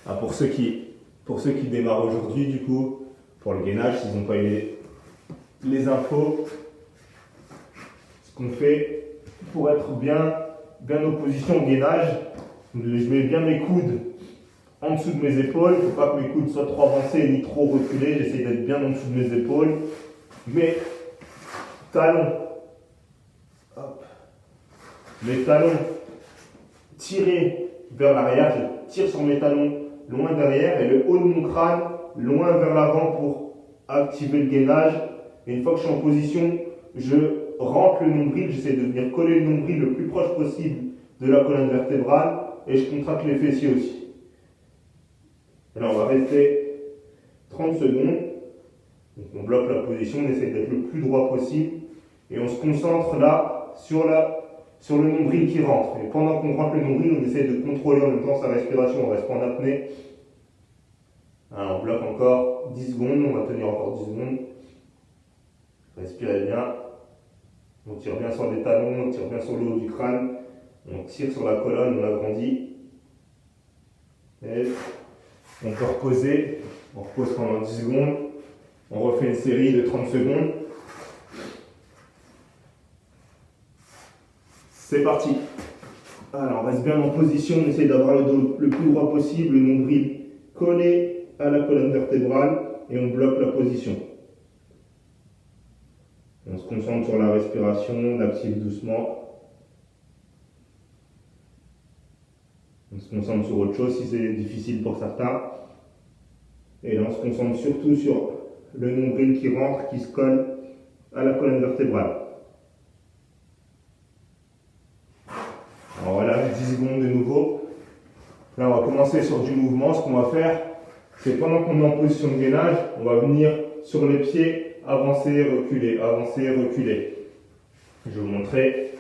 Ah, pour ceux qui démarrent aujourd'hui, du coup, pour le gainage, s'ils n'ont pas eu les infos, ce qu'on fait pour être bien en position au gainage, je mets bien mes coudes en dessous de mes épaules. Il ne faut pas que mes coudes soient trop avancés ni trop reculés. J'essaie d'être bien en dessous de mes épaules. Mes talons, hop, mes talons tirés vers l'arrière. Je tire sur mes talons loin derrière et le haut de mon crâne loin vers l'avant pour activer le gainage. Et une fois que je suis en position, je rentre le nombril. J'essaie de venir coller le nombril le plus proche possible de la colonne vertébrale et je contracte les fessiers aussi. Alors on va rester 30 secondes. Donc on bloque la position, on essaie d'être le plus droit possible et on se concentre là sur le nombril qui rentre. Et pendant qu'on rentre le nombril, on essaie de contrôler en même temps sa respiration, on reste pas en apnée. Alors on bloque encore 10 secondes, on va tenir encore 10 secondes. Respirez bien. On tire bien sur les talons, on tire bien sur le haut du crâne. On tire sur la colonne, on agrandit. Et on peut reposer. On repose pendant 10 secondes. On refait une série de 30 secondes. C'est parti. Alors, on reste bien en position. On essaie d'avoir le dos le plus droit possible, le nombril collé à la colonne vertébrale et on bloque la position. On se concentre sur la respiration, on active doucement. On se concentre sur autre chose si c'est difficile pour certains. Et là, on se concentre surtout sur le nombril qui rentre, qui se colle à la colonne vertébrale. Alors voilà, 10 secondes de nouveau. Là, on va commencer sur du mouvement. Ce qu'on va faire, c'est pendant qu'on est en position de gainage, on va venir sur les pieds, avancer, reculer, avancer, reculer. Je vais vous montrer.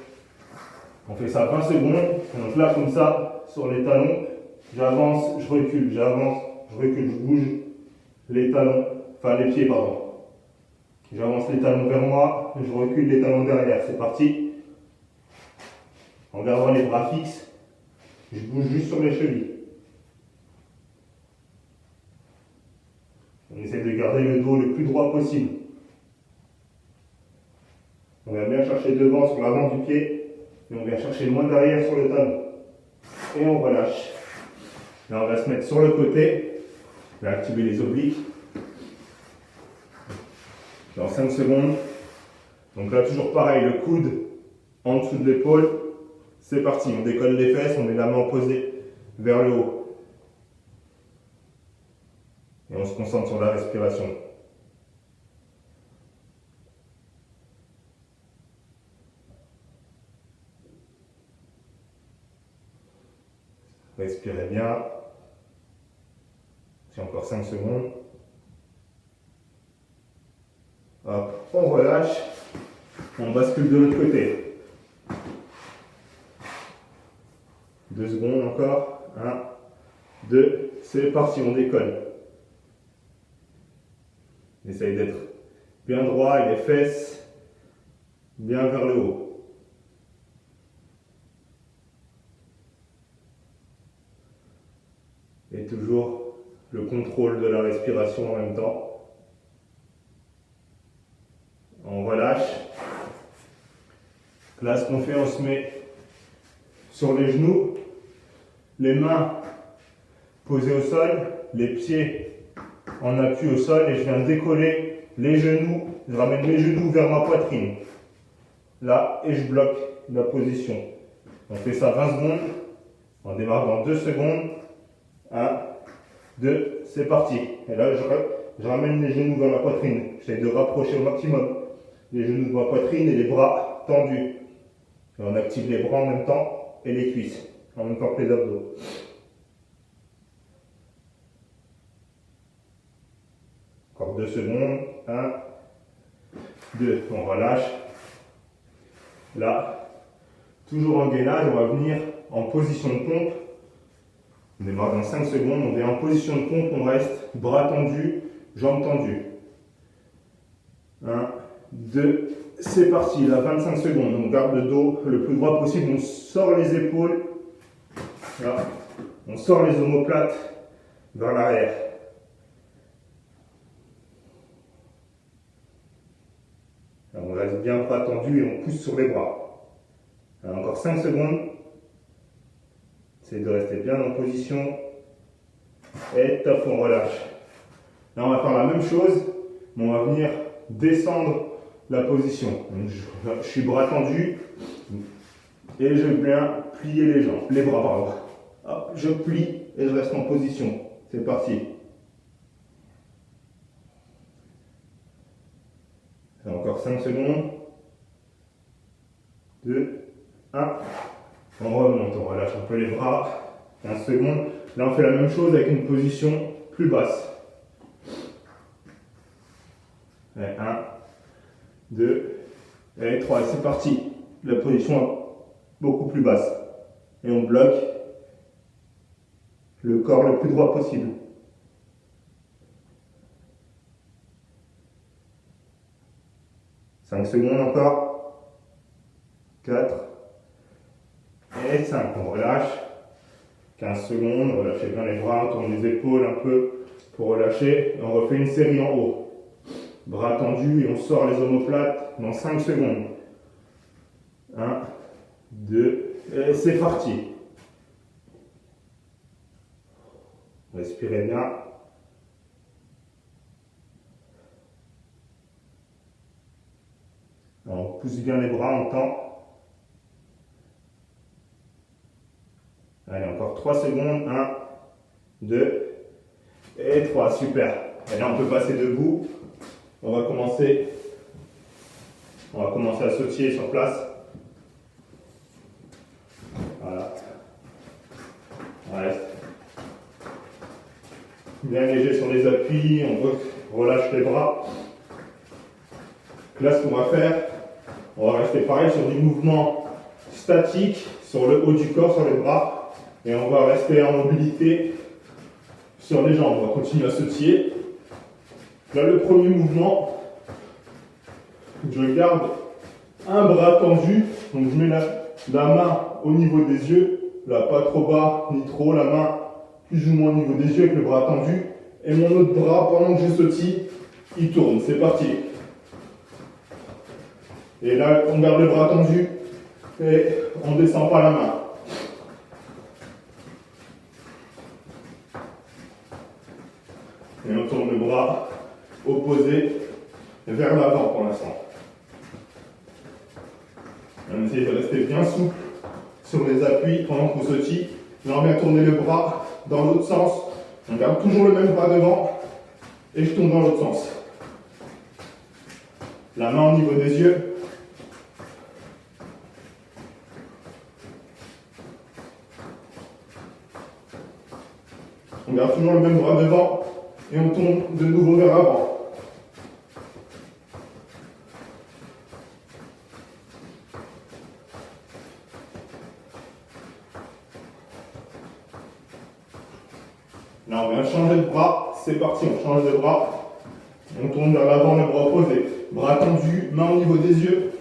On fait ça 20 secondes. Donc là, comme ça, sur les talons, j'avance, je recule, j'avance, je recule, je bouge les talons, enfin les pieds, pardon. J'avance les talons vers moi, je recule les talons derrière. C'est parti. En gardant les bras fixes, je bouge juste sur les chevilles. On essaie de garder le dos le plus droit possible. On vient bien chercher devant sur l'avant du pied et on vient chercher loin derrière sur le talon. Et on relâche. Là, on va se mettre sur le côté. On va activer les obliques. Dans 5 secondes. Donc là, toujours pareil, le coude en dessous de l'épaule. C'est parti, on décolle les fesses, on met la main posée vers le haut. Et on se concentre sur la respiration. Respirez bien. C'est encore 5 secondes. Hop, on relâche. On bascule de l'autre côté. 2 secondes encore. 1, 2, c'est parti, on décolle. On essaye d'être bien droit et les fesses bien vers le haut. Et toujours le contrôle de la respiration en même temps. On relâche. Là, ce qu'on fait, on se met sur les genoux, les mains posées au sol, les pieds en appui au sol et je viens décoller les genoux, je ramène mes genoux vers ma poitrine. Là, et je bloque la position. On fait ça 20 secondes. On démarre dans 2 secondes. 1, 2, c'est parti. Et là, je ramène les genoux vers la poitrine. J'essaie de rapprocher au maximum les genoux de ma poitrine et les bras tendus. Et on active les bras en même temps et les cuisses, en même temps que les abdos. Encore 2 secondes. 1, 2, on relâche. Là, toujours en gainage, on va venir en position de pompe. On démarre dans 5 secondes, on est en position de pompe, on reste bras tendus, jambes tendues. 1, 2, c'est parti, là 25 secondes, on garde le dos le plus droit possible, on sort les épaules, là, on sort les omoplates vers l'arrière. On reste bien bras tendus et on pousse sur les bras. Alors encore 5 secondes. Essayez de rester bien en position. Et top, on relâche. Là, on va faire la même chose, mais on va venir descendre la position. Donc, je suis bras tendus et je viens plier les jambes, les bras pardon. Hop, je plie et je reste en position. C'est parti. Et encore 5 secondes. 2, 1. On remonte, on relâche un peu les bras. 15 secondes. Là, on fait la même chose avec une position plus basse. 1, 2 et 3. C'est parti. La position est beaucoup plus basse. Et on bloque le corps le plus droit possible. 5 secondes encore. 4 et 5. On relâche. 15 secondes. Relâchez bien les bras. On tourne les épaules un peu pour relâcher. Et on refait une série en haut. Bras tendus et on sort les omoplates dans 5 secondes. 1, 2 et c'est parti. Respirez bien. On pousse bien les bras, on tend. Allez, encore 3 secondes. 1, 2 et 3. Super. Et là, on peut passer debout. On va commencer à sautiller sur place. Voilà. On reste bien léger sur les appuis. On relâche les bras. Là, ce qu'on va faire, on va rester pareil sur du mouvement statique sur le haut du corps, sur les bras. Et on va rester en mobilité sur les jambes. On va continuer à sautiller. Là, le premier mouvement, je garde un bras tendu, donc je mets la main au niveau des yeux, là pas trop bas ni trop, la main plus ou moins au niveau des yeux avec le bras tendu, et mon autre bras, pendant que je sautille, il tourne. C'est parti. Et là, on garde le bras tendu et on ne descend pas la main. Et on tourne le bras opposé vers l'avant pour l'instant. On essaie de rester bien souple sur les appuis pendant qu'on sautille. J'aimerais bien tourner le bras dans l'autre sens. On garde toujours le même bras devant et je tourne dans l'autre sens. La main au niveau des yeux. On garde toujours le même bras devant et on tourne de nouveau vers l'avant. Là, on vient changer de bras. C'est parti, on change de bras. On tourne vers l'avant, le bras opposé. Bras tendu, main au niveau des yeux.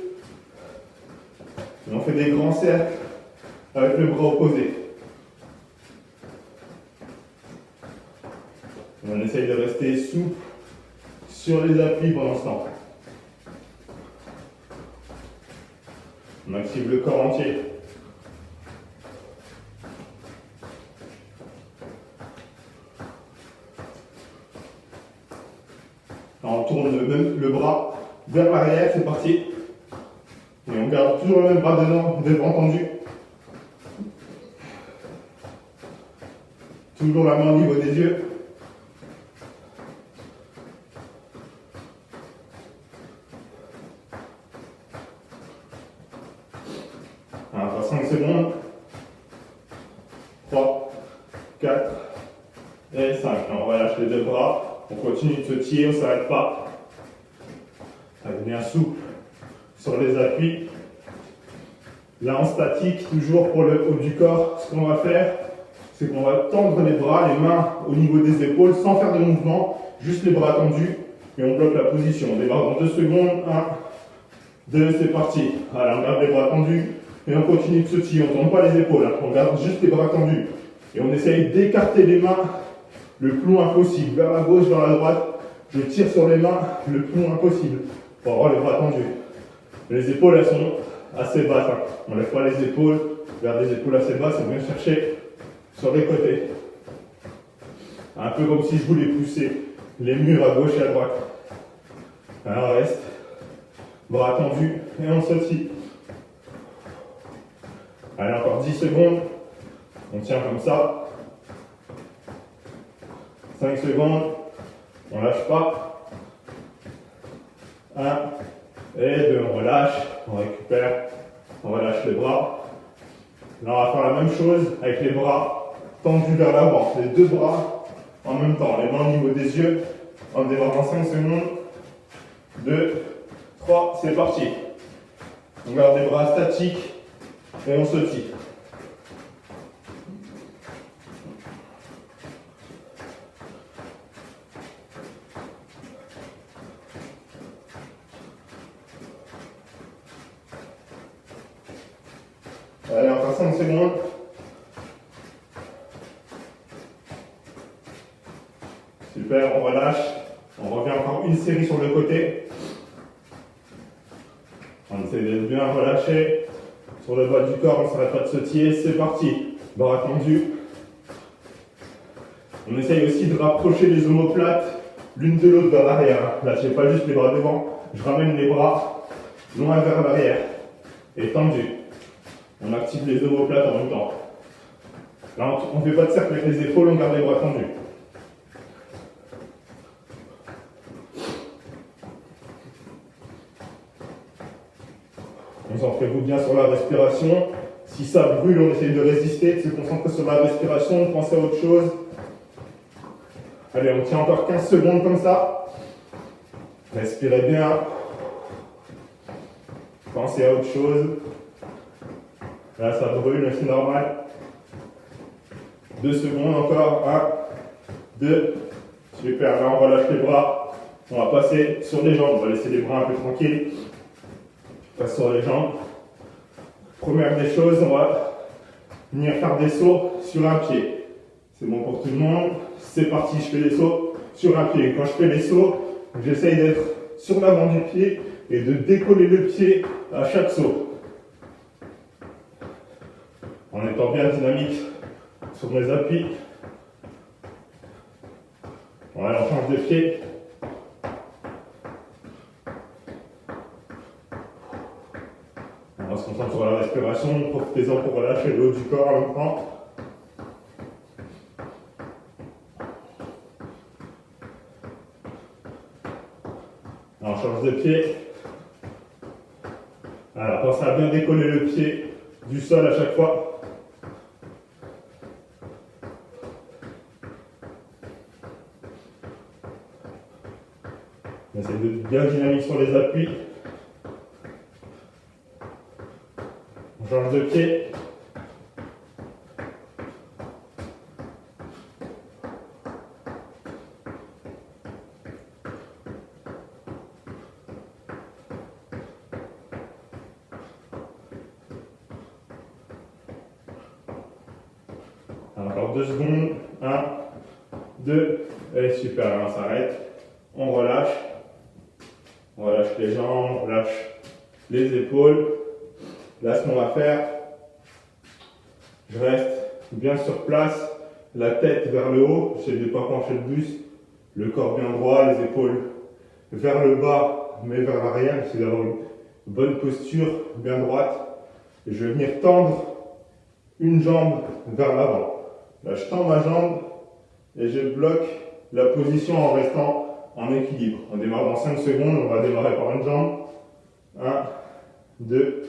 Et on fait des grands cercles avec le bras opposé. Et on essaye de rester souple sur les appuis pendant ce temps. On active le corps entier. On tourne le bras vers l'arrière, c'est parti. Et on garde toujours le même bras devant tendu. Toujours la main au niveau des yeux. Alors, 5 secondes. 3, 4 et 5. On relâche les deux bras. On continue de sautiller, on ne s'arrête pas. Reste bien souple sur les appuis. Là en statique, toujours pour le haut du corps, ce qu'on va faire, c'est qu'on va tendre les bras, les mains au niveau des épaules, sans faire de mouvement, juste les bras tendus, et on bloque la position. On démarre dans 2 secondes. 1, 2, c'est parti. Voilà, on garde les bras tendus, et on continue de sautiller. On ne tourne pas les épaules, on garde juste les bras tendus. Et on essaye d'écarter les mains le plus loin possible, vers la gauche, vers la droite. Je tire sur les mains le plus loin possible pour avoir les bras tendus. Les épaules, elles sont assez basses. Hein. On ne lève pas les épaules vers des épaules assez basses, on vient chercher sur les côtés. Un peu comme si je voulais pousser les murs à gauche et à droite. Alors, on reste, bras tendus et on sautille. Allez, encore 10 secondes. On tient comme ça. 5 secondes. On lâche pas. 1 et 2. On relâche. On récupère. On relâche les bras. Là, on va faire la même chose avec les bras tendus vers l'avant. Les deux bras en même temps. Les mains au niveau des yeux. On démarre dans 5 secondes. 2, 3, c'est parti. On garde les bras statiques et on sautille. Allez, encore 5 secondes. Super, on relâche. On revient encore une série sur le côté. On essaie d'être bien relâché. Sur le bas du corps, on ne s'arrête pas de sautiller. C'est parti. Bras tendus. On essaye aussi de rapprocher les omoplates l'une de l'autre vers l'arrière. Là, je n'ai pas juste les bras devant. Je ramène les bras loin vers l'arrière. Et tendus. On active les omoplates en même temps. Là, on ne fait pas de cercle avec les épaules, on garde les bras tendus. Concentrez-vous bien sur la respiration. Si ça brûle, on essaye de résister, de se concentrer sur la respiration, de penser à autre chose. Allez, on tient encore 15 secondes comme ça. Respirez bien. Pensez à autre chose. Là, ça brûle, mais c'est normal. 2 secondes encore. 1, 2. Super, là, on relâche les bras. On va passer sur les jambes. On va laisser les bras un peu tranquilles. On passe sur les jambes. Première des choses, on va venir faire des sauts sur un pied. C'est bon pour tout le monde. C'est parti, je fais des sauts sur un pied. Quand je fais les sauts, j'essaye d'être sur l'avant du pied et de décoller le pied à chaque saut. En étant bien dynamique sur mes appuis. Voilà, on change de pied. On se concentre sur la respiration, profitez-en pour relâcher le haut du corps en même temps. Alors, on change de pied. Alors, pensez à bien décoller le pied du sol à chaque fois. On essaie d'être bien dynamique sur les appuis. On change de pied. Encore 2 secondes. 1, 2. Allez, super, on s'arrête. On relâche. On relâche les jambes, on relâche les épaules. Là, ce qu'on va faire, je reste bien sur place, la tête vers le haut, j'essaie de ne pas pencher le buste, le corps bien droit, les épaules vers le bas, mais vers l'arrière, j'essaie d'avoir une bonne posture bien droite. Et je vais venir tendre une jambe vers l'avant. Là, je tends ma jambe et je bloque la position en restant en équilibre. On démarre dans 5 secondes, on va démarrer par une jambe. 1, 2,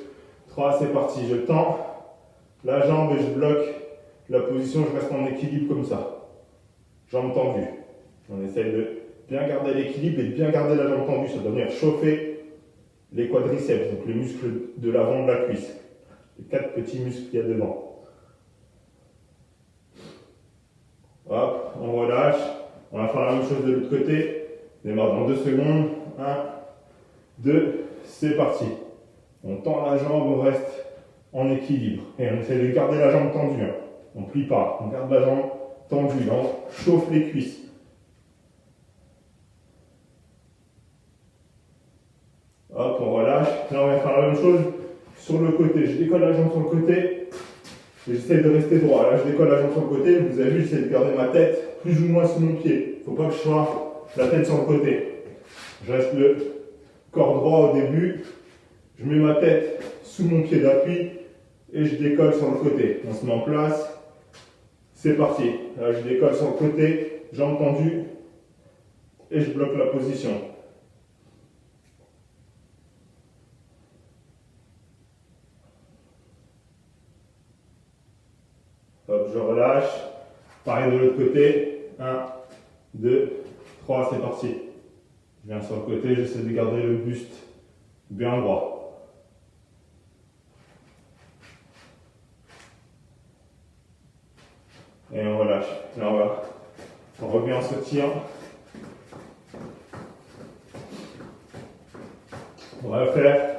3, c'est parti. Je tends la jambe et je bloque la position, je reste en équilibre comme ça. Jambe tendue. On essaye de bien garder l'équilibre et de bien garder la jambe tendue. Ça doit venir chauffer les quadriceps, donc les muscles de l'avant de la cuisse. Les 4 petits muscles qu'il y a devant. Hop, on relâche. On va faire la même chose de l'autre côté. On démarre dans 2 secondes. 1, 2, c'est parti. On tend la jambe, on reste en équilibre. Et on essaie de garder la jambe tendue. On ne plie pas. On garde la jambe tendu, là, on chauffe les cuisses. Hop, on relâche. Là, on va faire la même chose sur le côté. Je décolle la jambe sur le côté et j'essaie de rester droit. Là, je décolle la jambe sur le côté. Vous avez vu, j'essaie de garder ma tête plus ou moins sous mon pied. Il ne faut pas que je sois la tête sur le côté. Je reste le corps droit au début. Je mets ma tête sous mon pied d'appui et je décolle sur le côté. On se met en place. C'est parti. Là, je décolle sur le côté, jambes tendues et je bloque la position. Hop, je relâche. Pareil de l'autre côté. 1, 2, 3, c'est parti. Je viens sur le côté, j'essaie de garder le buste bien droit. Et on relâche. Là, on revient, on se tire. On va faire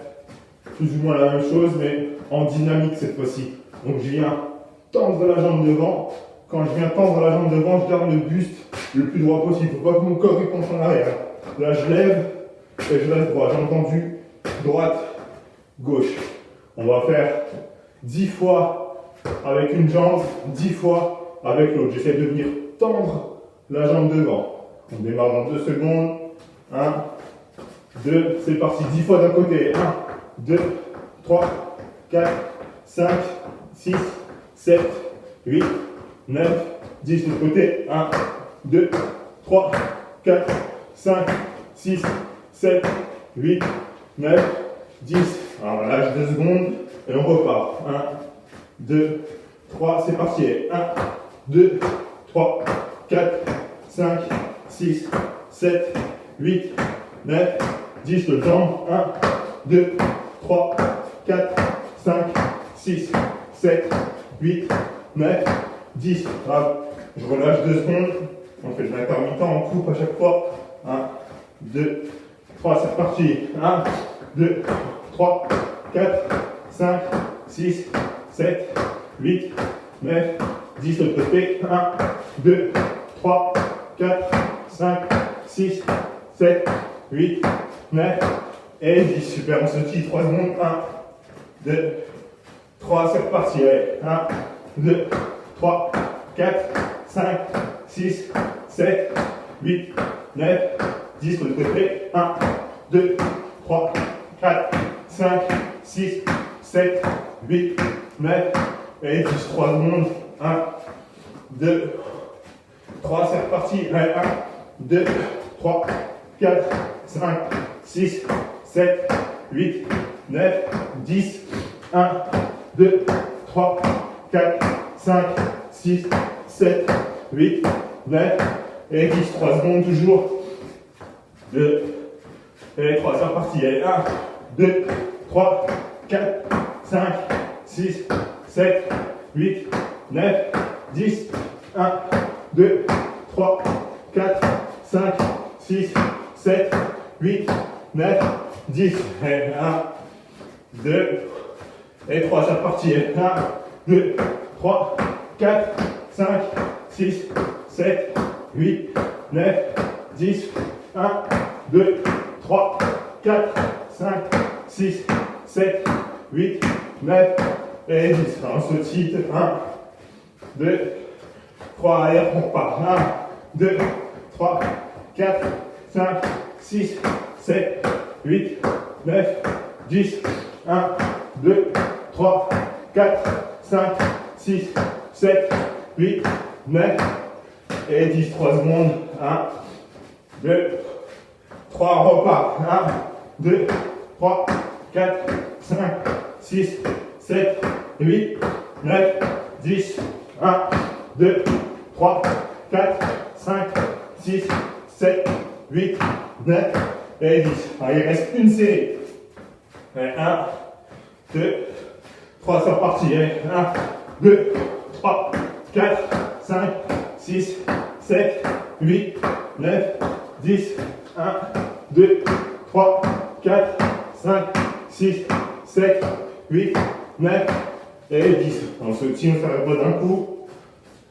plus ou moins la même chose, mais en dynamique cette fois-ci. Donc je viens tendre la jambe devant. Quand je viens tendre la jambe devant, je garde le buste le plus droit possible. Il ne faut pas que mon corps penche en arrière. Là, je lève et je reste droit. Jambe tendue, droite, gauche. On va faire 10 fois avec une jambe, 10 fois avec l'autre. J'essaie de venir tendre la jambe devant. On démarre dans 2 secondes. 1, 2, c'est parti. 10 fois d'un côté. 1, 2, 3, 4, 5, 6, 7, 8, 9, 10 de l'autre côté. 1, 2, 3, 4, 5, 6, 7, 8, 9, 10. Alors on lâche 2 secondes et on repart. 1, 2, 3, c'est parti. 1, 2, 3, 4, 5, 6, 7, 8, 9, 10 de jambes. 1, 2, 3, 4, 5, 6, 7, 8, 9, 10. Hop. Je relâche 2 secondes. On fait de l'intermittent, on coupe à chaque fois. 1, 2, 3, c'est reparti. 1, 2, 3, 4, 5, 6, 7, 8, 9, 10 de l'autre côté. 1, 2, 3, 4, 5, 6, 7, 8, 9 et 10. Super, on se tire 3 secondes. 1, 2, 3, c'est reparti. Allez. 1, 2, 3, 4, 5, 6, 7, 8, 9, 10 de l'autre côté. 1, 2, 3, 4, 5, 6, 7, 8, 9 et 10. 3 secondes. 1, 2, 3, c'est reparti. Allez, 1, 2, 3, 4, 5, 6, 7, 8, 9, 10. 1, 2, 3, 4, 5, 6, 7, 8, 9 et 10. 3 secondes toujours. 2 et 3, c'est reparti. Allez, 1, 2, 3, 4, 5, 6, 7, 8, 9, 10. 1, 2, 3, 4, 5, 6, 7, 8, 9, 10. Et 1, 2 et 3, c'est reparti. 1, 2, 3, 4, 5, 6, 7, 8, 9, 10. 1, 2, 3, 4, 5, 6, 7, 8, 9 et 10. Alors, on se tire. 1, 2, 3, allez, on repart. 1, 2, 3, 4, 5, 6, 7, 8, 9, 10. 1, 2, 3, 4, 5, 6, 7, 8, 9 et 10. 3 secondes. 1, 2, 3, repart. 1, 2, 3, 4, 5, 6, 7, 8, 9, 10. 1, 2, 3, 4, 5, 6, 7, 8, 9 et 10. Allez, il reste une série. Allez, 1, 2, 3, c'est reparti. Allez, 1, 2, 3, 4, 5, 6, 7, 8, 9, 10. 1, 2, 3, 4, 5, 6, 7, 8, 9 et 10. On se tire, on ne s'arrête pas d'un coup.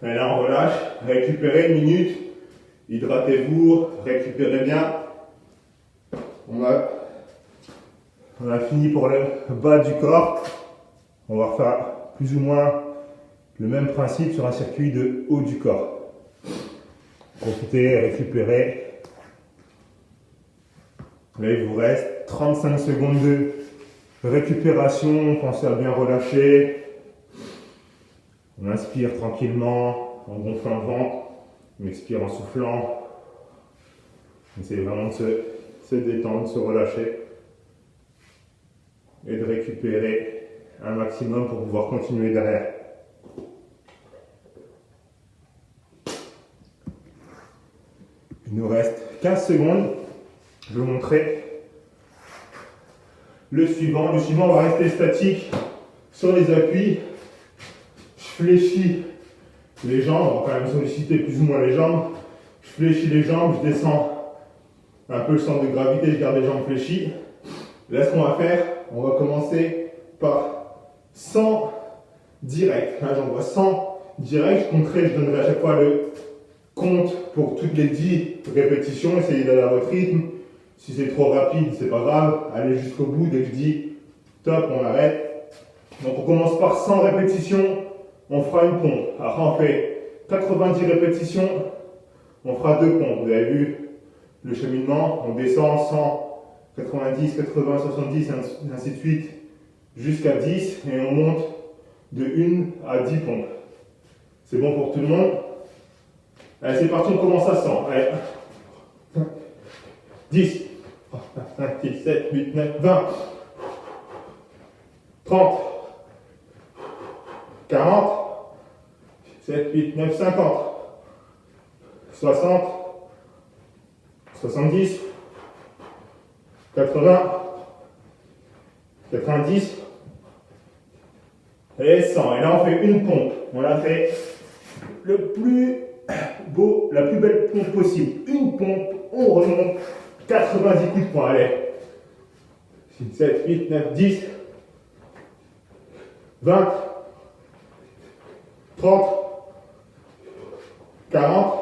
Et là, on relâche. Récupérez une minute. Hydratez-vous. Récupérez bien. On a fini pour le bas du corps. On va refaire plus ou moins le même principe sur un circuit de haut du corps. Profitez, récupérez. Là, il vous reste 35 secondes de récupération. Pensez à bien relâcher. On inspire tranquillement en gonflant le ventre. On expire en soufflant. Essayez vraiment de se détendre, de se relâcher et de récupérer un maximum pour pouvoir continuer derrière. Il nous reste 15 secondes. Je vais vous montrer le suivant. Le suivant, on va rester statique sur les appuis. Je fléchis les jambes. On va quand même solliciter plus ou moins les jambes. Je fléchis les jambes, je descends un peu le centre de gravité, je garde les jambes fléchies. Là, ce qu'on va faire, on va commencer par 100 direct. Là, j'envoie 100 direct. Je compterai, je donnerai à chaque fois le compte pour toutes les 10 répétitions. Essayez d'aller à votre rythme. Si c'est trop rapide, c'est pas grave. Allez jusqu'au bout. Dès que je dis top, on arrête. Donc, on commence par 100 répétitions. On fera une pompe. Après, on fait 90 répétitions. On fera 2 pompes. Vous avez vu le cheminement. On descend 100. 90, 80, 70, ainsi de suite, jusqu'à 10, et on monte de 1 à 10 pompes. C'est bon pour tout le monde? Allez, c'est parti, on commence à 100. Allez. 10, 5, 6, 7, 8, 9, 20, 30, 40, 7, 8, 9, 50, 60, 70, 80, 90 et 100. Et là, on fait une pompe. On la fait le plus beau, la plus belle pompe possible. Une pompe, on remonte 90 coups de poing. Allez. 6, 7, 8, 9, 10, 20, 30, 40,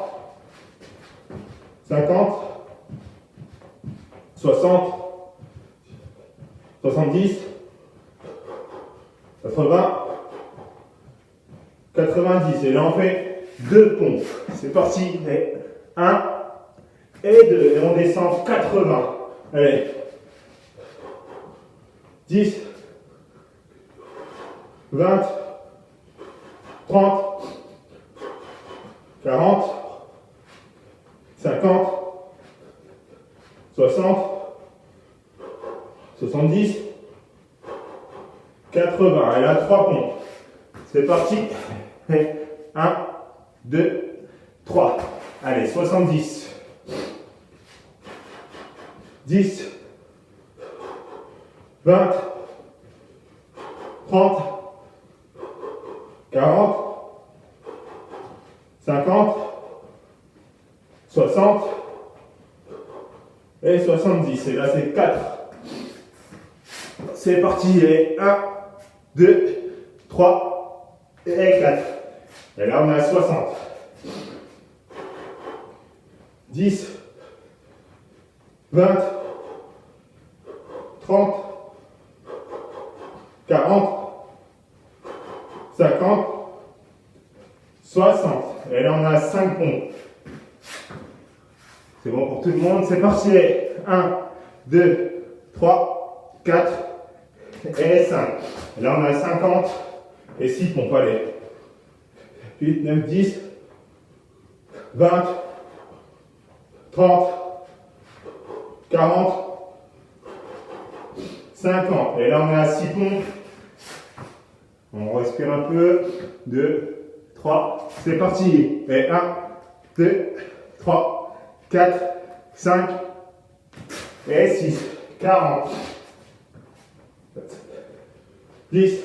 50, 60, 70, 80, 90. Et là, on fait 2 pompes. C'est parti. 1 et 2. Et on descend 80. Allez. 10, 20, 30, 40, 50, 60, 70, 80. Et là, 3 pompes. C'est parti. 1, 2, 3. Allez, 70. 10, 20, 30, 40, 50, 60 et 70. Et là, c'est 4. C'est parti. Et 1, 2, 3 et 4. Et là, on est à 60. 10, 20, 30, 40, 50, 60. Et là, on a 5 pompes. C'est bon pour tout le monde. C'est parti. 1, 2, 3, 4 et 5. Et là, on a 50 et 6 pompes. Allez. 8, 9, 10, 20, 30, 40, 50. Et là, on est à 6 pompes. On respire un peu. 2, 3. C'est parti. Et 1, 2, 3, 4, 5 et 6. 40. 10,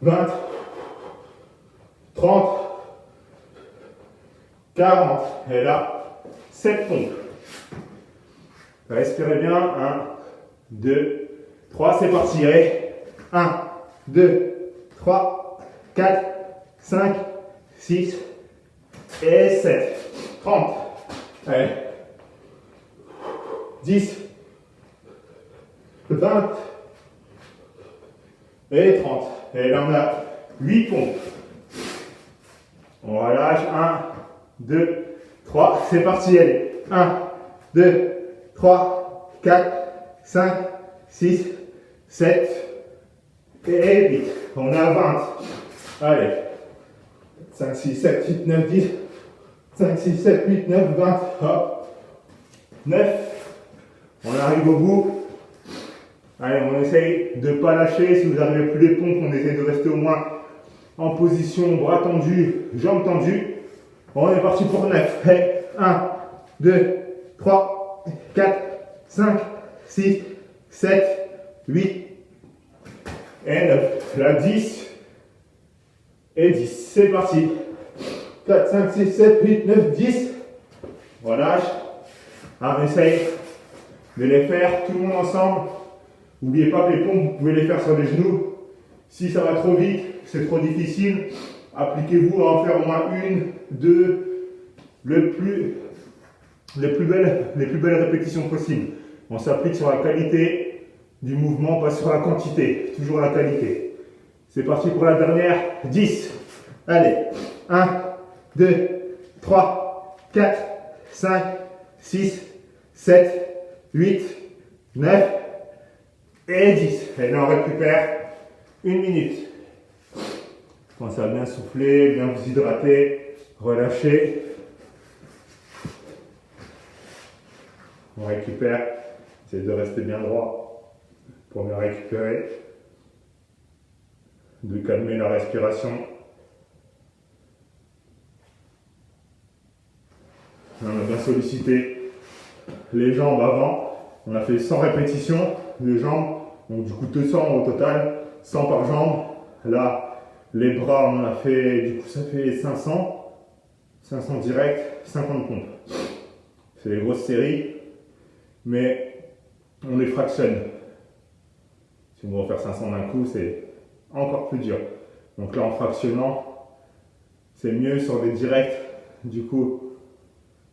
20, 30, 40. Et là, 7 pompes. Respirez bien. 1, 2, 3. C'est parti. Allez. 1, 2, 3, 4, 5, 6 et 7. 30. Allez. 10. 20. Et 30. Et là, on a 8 pompes. On relâche. 1, 2, 3. C'est parti. Allez. 1, 2, 3, 4, 5, 6, 7 et 8. On est à 20. Allez. 5, 6, 7, 8, 9, 10. 5, 6, 7, 8, 9, 20. Hop. 9. On arrive au bout. Allez, on essaye de ne pas lâcher. Si vous n'arrivez plus les pompes, on essaye de rester au moins en position bras tendus, jambes tendues. On est parti pour 9. Hey, 1, 2, 3, 4, 5, 6, 7, 8 et 9. Là, 10 et 10. C'est parti. 4, 5, 6, 7, 8, 9, 10. Relâche. On essaye de les faire tout le monde ensemble. N'oubliez pas que les pompes, vous pouvez les faire sur les genoux. Si ça va trop vite, c'est trop difficile, appliquez-vous à en faire au moins une, deux, les plus belles répétitions possibles. On s'applique sur la qualité du mouvement, pas sur la quantité, toujours la qualité. C'est parti pour la dernière, 10. Allez, 1, 2, 3, 4, 5, 6, 7, 8, 9 et 10. Et là, on récupère 1 minute. Pensez à bien souffler, bien vous hydrater, relâcher. On récupère. Essayez de rester bien droit pour bien récupérer. De calmer la respiration. On a bien sollicité les jambes avant. On a fait 100 répétitions de jambes. Donc du coup 200 au total, 100 par jambe. Là, les bras, on a fait, du coup ça fait 500. 500 direct, 50 pompes. C'est des grosses séries, mais on les fractionne. Si on va faire 500 d'un coup, c'est encore plus dur. Donc là, en fractionnant, c'est mieux sur des directs. Du coup,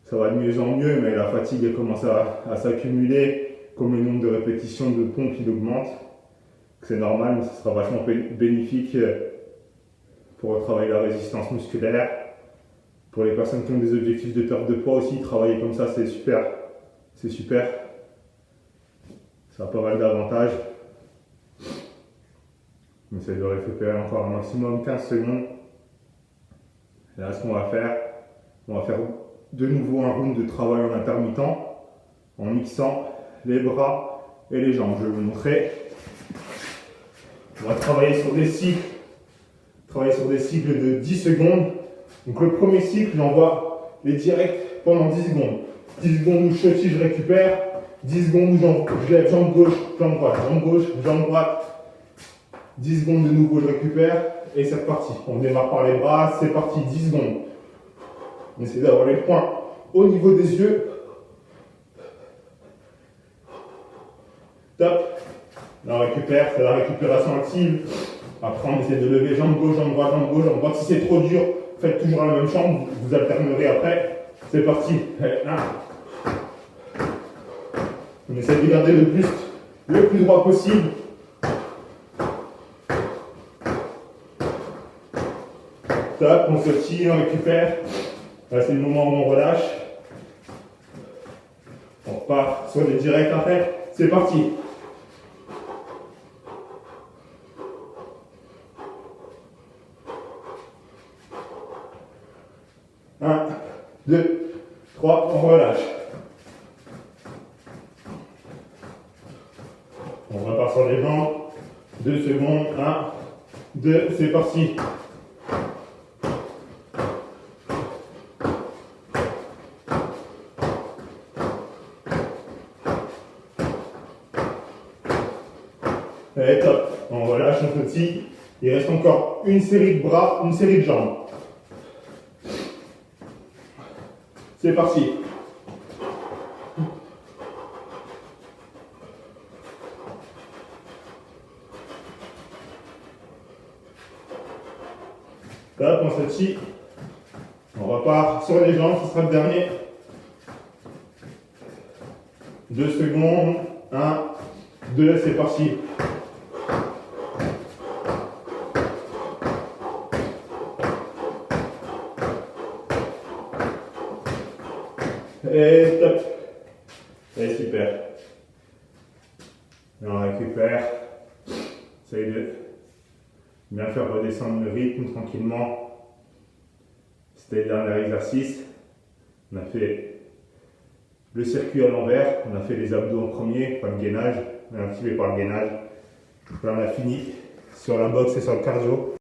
ça va de mieux en mieux, mais la fatigue elle commence à s'accumuler. Comme le nombre de répétitions de pompes il augmente, c'est normal, mais ce sera vachement bénéfique pour travailler la résistance musculaire. Pour les personnes qui ont des objectifs de perte de poids aussi, travailler comme ça, c'est super. C'est super. Ça a pas mal d'avantages. On essaie de récupérer encore un maximum 15 secondes. Et là, ce qu'on va faire de nouveau un round de travail en intermittent, en mixant les bras et les jambes. Je vais vous montrer. On va travailler sur des cycles de 10 secondes. Donc le premier cycle, j'envoie les directs pendant 10 secondes. 10 secondes où je saute, je récupère. 10 secondes où je lève jambe gauche, jambe droite, jambe gauche, jambe droite. 10 secondes de nouveau, je récupère. Et c'est reparti. On démarre par les bras, c'est parti, 10 secondes. On essaie d'avoir les points au niveau des yeux. Top. Là, on récupère, c'est la récupération active. Après, on essaie de lever jambe gauche, jambe droite, jambe gauche, jambe droite. Si c'est trop dur, faites toujours la même chambre, vous alternerez après. C'est parti. Allez, on essaie de garder le plus droit possible. Top, on se tire, on récupère. Là, c'est le moment où on relâche. On repart sur les directs après. C'est parti. Un, 2, 3, on relâche. On repart sur les jambes. 2 secondes. 1, 2, c'est parti. Et top. On relâche un petit. Il reste encore une série de bras, une série de jambes. C'est parti. Hop, on se tire. sur les jambes, ce sera le dernier. 2 secondes. 1, 2, c'est parti. Et top. Et super. Et on récupère. Essaye de bien faire redescendre le rythme tranquillement. C'était le dernier exercice. On a fait le circuit à l'envers. On a fait les abdos en premier, pas le gainage. On est activé par le gainage. Là, on a fini sur la boxe et sur le cardio.